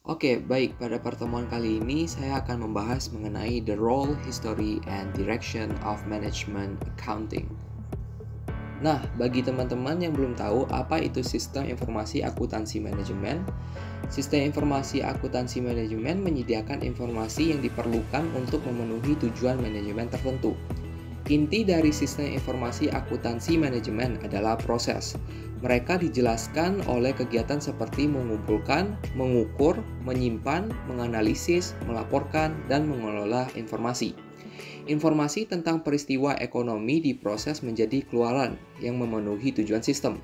Oke, baik. Pada pertemuan kali ini saya akan membahas mengenai the role, history, and direction of management accounting. Nah, bagi teman-teman yang belum tahu apa itu sistem informasi akuntansi manajemen, sistem informasi akuntansi manajemen menyediakan informasi yang diperlukan untuk memenuhi tujuan manajemen tertentu. Inti dari sistem informasi akuntansi manajemen adalah proses. Mereka dijelaskan oleh kegiatan seperti mengumpulkan, mengukur, menyimpan, menganalisis, melaporkan, dan mengelola informasi. Informasi tentang peristiwa ekonomi diproses menjadi keluaran yang memenuhi tujuan sistem.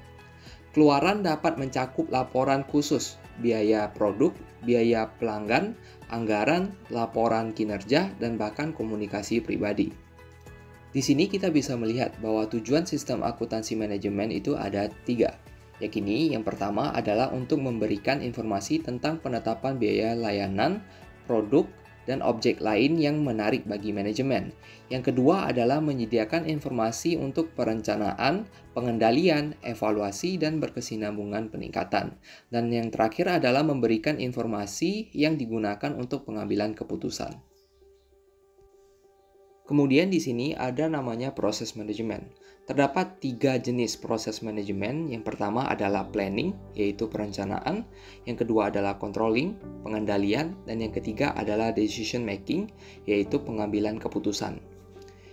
Keluaran dapat mencakup laporan khusus, biaya produk, biaya pelanggan, anggaran, laporan kinerja, dan bahkan komunikasi pribadi. Di sini kita bisa melihat bahwa tujuan sistem akuntansi manajemen itu ada 3. Yakni yang pertama adalah untuk memberikan informasi tentang penetapan biaya layanan, produk, dan objek lain yang menarik bagi manajemen. Yang kedua adalah menyediakan informasi untuk perencanaan, pengendalian, evaluasi, dan berkesinambungan peningkatan. Dan yang terakhir adalah memberikan informasi yang digunakan untuk pengambilan keputusan. Kemudian di sini ada namanya proses manajemen. Terdapat 3 jenis proses manajemen. Yang pertama adalah planning, yaitu perencanaan. Yang kedua adalah controlling, pengendalian. Dan yang ketiga adalah decision making, yaitu pengambilan keputusan.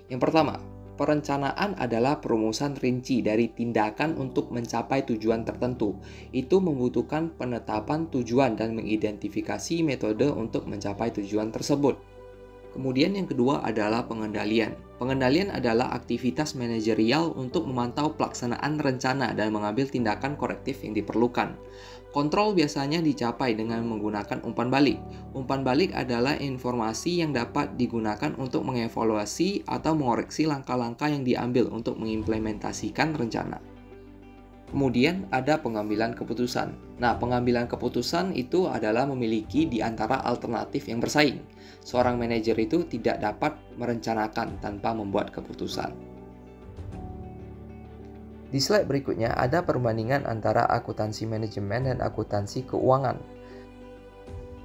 Yang pertama, perencanaan adalah perumusan rinci dari tindakan untuk mencapai tujuan tertentu. Itu membutuhkan penetapan tujuan dan mengidentifikasi metode untuk mencapai tujuan tersebut. Kemudian yang kedua adalah pengendalian. Pengendalian adalah aktivitas manajerial untuk memantau pelaksanaan rencana dan mengambil tindakan korektif yang diperlukan. Kontrol biasanya dicapai dengan menggunakan umpan balik. Umpan balik adalah informasi yang dapat digunakan untuk mengevaluasi atau mengoreksi langkah-langkah yang diambil untuk mengimplementasikan rencana. Kemudian ada pengambilan keputusan. Nah, pengambilan keputusan itu adalah memiliki di antara alternatif yang bersaing. Seorang manajer itu tidak dapat merencanakan tanpa membuat keputusan. Di slide berikutnya ada perbandingan antara akuntansi manajemen dan akuntansi keuangan.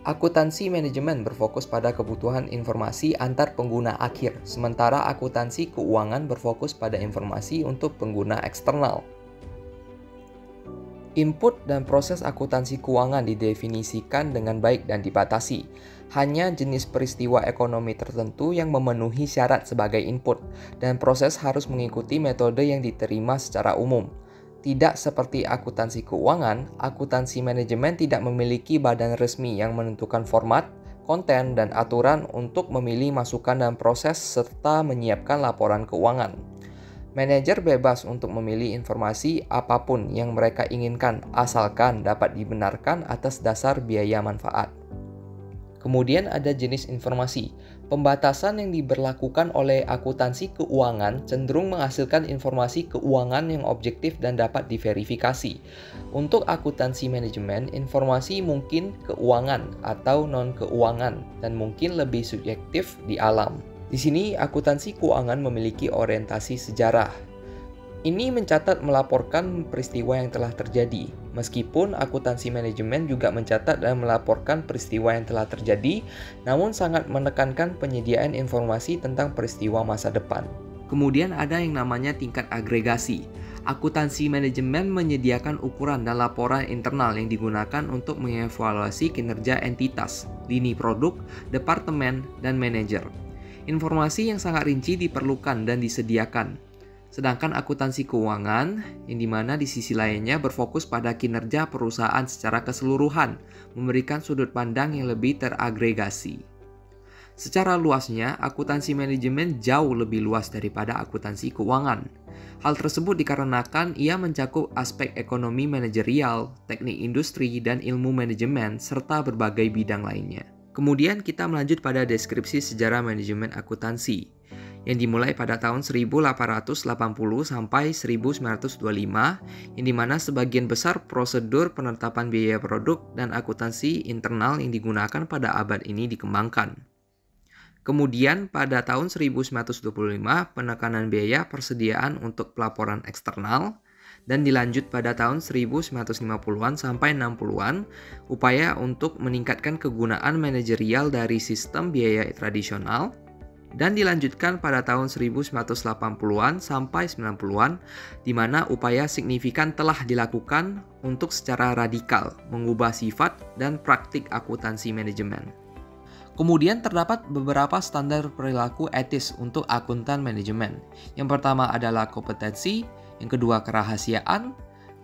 Akuntansi manajemen berfokus pada kebutuhan informasi antar pengguna akhir, sementara akuntansi keuangan berfokus pada informasi untuk pengguna eksternal. Input dan proses akuntansi keuangan didefinisikan dengan baik dan dibatasi. Hanya jenis peristiwa ekonomi tertentu yang memenuhi syarat sebagai input, dan proses harus mengikuti metode yang diterima secara umum. Tidak seperti akuntansi keuangan, akuntansi manajemen tidak memiliki badan resmi yang menentukan format, konten, dan aturan untuk memilih masukan dan proses serta menyiapkan laporan keuangan. Manajer bebas untuk memilih informasi apapun yang mereka inginkan, asalkan dapat dibenarkan atas dasar biaya manfaat. Kemudian ada jenis informasi. Pembatasan yang diberlakukan oleh akuntansi keuangan cenderung menghasilkan informasi keuangan yang objektif dan dapat diverifikasi. Untuk akuntansi manajemen, informasi mungkin keuangan atau non-keuangan dan mungkin lebih subjektif di alam. Di sini, akuntansi keuangan memiliki orientasi sejarah. Ini mencatat melaporkan peristiwa yang telah terjadi. Meskipun akuntansi manajemen juga mencatat dan melaporkan peristiwa yang telah terjadi, namun sangat menekankan penyediaan informasi tentang peristiwa masa depan. Kemudian ada yang namanya tingkat agregasi. Akuntansi manajemen menyediakan ukuran dan laporan internal yang digunakan untuk mengevaluasi kinerja entitas, lini produk, departemen, dan manajer. Informasi yang sangat rinci diperlukan dan disediakan. Sedangkan akuntansi keuangan, yang dimana di sisi lainnya berfokus pada kinerja perusahaan secara keseluruhan, memberikan sudut pandang yang lebih teragregasi. Secara luasnya, akuntansi manajemen jauh lebih luas daripada akuntansi keuangan. Hal tersebut dikarenakan ia mencakup aspek ekonomi manajerial, teknik industri, dan ilmu manajemen, serta berbagai bidang lainnya. Kemudian kita melanjut pada deskripsi sejarah manajemen akuntansi yang dimulai pada tahun 1880 sampai 1925, yang dimana sebagian besar prosedur penetapan biaya produk dan akuntansi internal yang digunakan pada abad ini dikembangkan. Kemudian pada tahun 1925, penekanan biaya persediaan untuk pelaporan eksternal, Dan dilanjut pada tahun 1950-an sampai 60-an, upaya untuk meningkatkan kegunaan manajerial dari sistem biaya tradisional. Dan dilanjutkan pada tahun 1980-an sampai 90-an, di mana upaya signifikan telah dilakukan untuk secara radikal mengubah sifat dan praktik akuntansi manajemen. Kemudian terdapat beberapa standar perilaku etis untuk akuntan manajemen. Yang pertama adalah kompetensi, yang kedua kerahasiaan,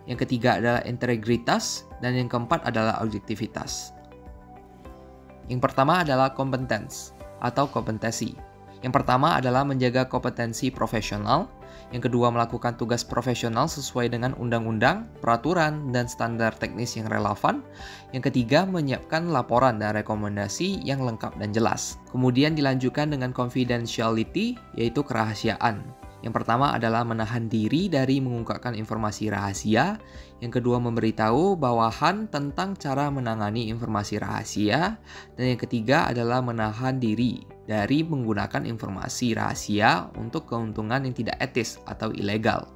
yang ketiga adalah integritas, dan yang keempat adalah objektivitas. Yang pertama adalah kompetens atau kompetensi. Yang pertama adalah menjaga kompetensi profesional, yang kedua melakukan tugas profesional sesuai dengan undang-undang, peraturan, dan standar teknis yang relevan, yang ketiga menyiapkan laporan dan rekomendasi yang lengkap dan jelas. Kemudian dilanjutkan dengan confidentiality, yaitu kerahasiaan. Yang pertama adalah menahan diri dari mengungkapkan informasi rahasia. Yang kedua memberitahu bawahan tentang cara menangani informasi rahasia. Dan yang ketiga adalah menahan diri dari menggunakan informasi rahasia untuk keuntungan yang tidak etis atau ilegal.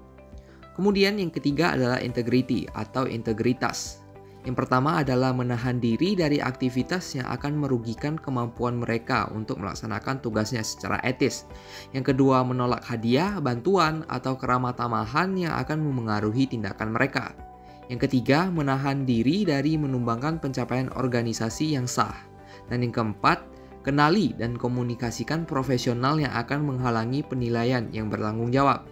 Kemudian yang ketiga adalah integrity atau integritas. Yang pertama adalah menahan diri dari aktivitas yang akan merugikan kemampuan mereka untuk melaksanakan tugasnya secara etis. Yang kedua, menolak hadiah, bantuan, atau keramatamahan yang akan memengaruhi tindakan mereka. Yang ketiga, menahan diri dari menumbangkan pencapaian organisasi yang sah. Dan yang keempat, kenali dan komunikasikan profesional yang akan menghalangi penilaian yang bertanggung jawab.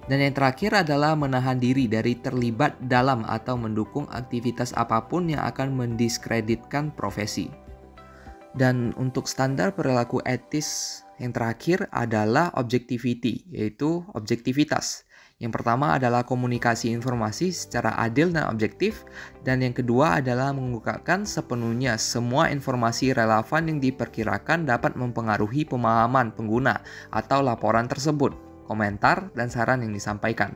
Dan yang terakhir adalah menahan diri dari terlibat dalam atau mendukung aktivitas apapun yang akan mendiskreditkan profesi. Dan untuk standar perilaku etis yang terakhir adalah objectivity, yaitu objektivitas. Yang pertama adalah komunikasi informasi secara adil dan objektif, dan yang kedua adalah mengungkapkan sepenuhnya semua informasi relevan yang diperkirakan dapat mempengaruhi pemahaman pengguna atau laporan tersebut, komentar, dan saran yang disampaikan.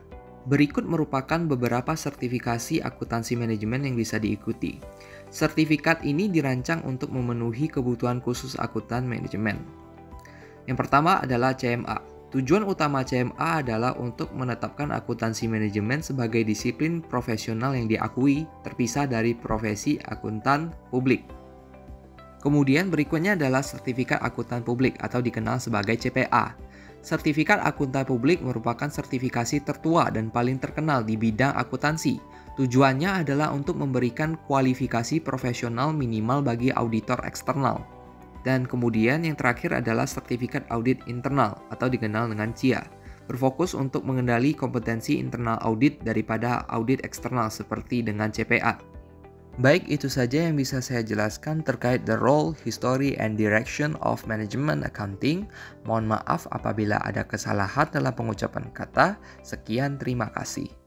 Berikut merupakan beberapa sertifikasi akuntansi manajemen yang bisa diikuti. Sertifikat ini dirancang untuk memenuhi kebutuhan khusus akuntan manajemen. Yang pertama adalah CMA. Tujuan utama CMA adalah untuk menetapkan akuntansi manajemen sebagai disiplin profesional yang diakui, terpisah dari profesi akuntan publik. Kemudian berikutnya adalah sertifikat akuntan publik atau dikenal sebagai CPA. Sertifikat akuntan publik merupakan sertifikasi tertua dan paling terkenal di bidang akuntansi. Tujuannya adalah untuk memberikan kualifikasi profesional minimal bagi auditor eksternal. Dan kemudian yang terakhir adalah sertifikat audit internal atau dikenal dengan CIA. Berfokus untuk mengendali kompetensi internal audit daripada audit eksternal seperti dengan CPA. Baik, itu saja yang bisa saya jelaskan terkait the role, history, and direction of management accounting. Mohon maaf apabila ada kesalahan dalam pengucapan kata. Sekian, terima kasih.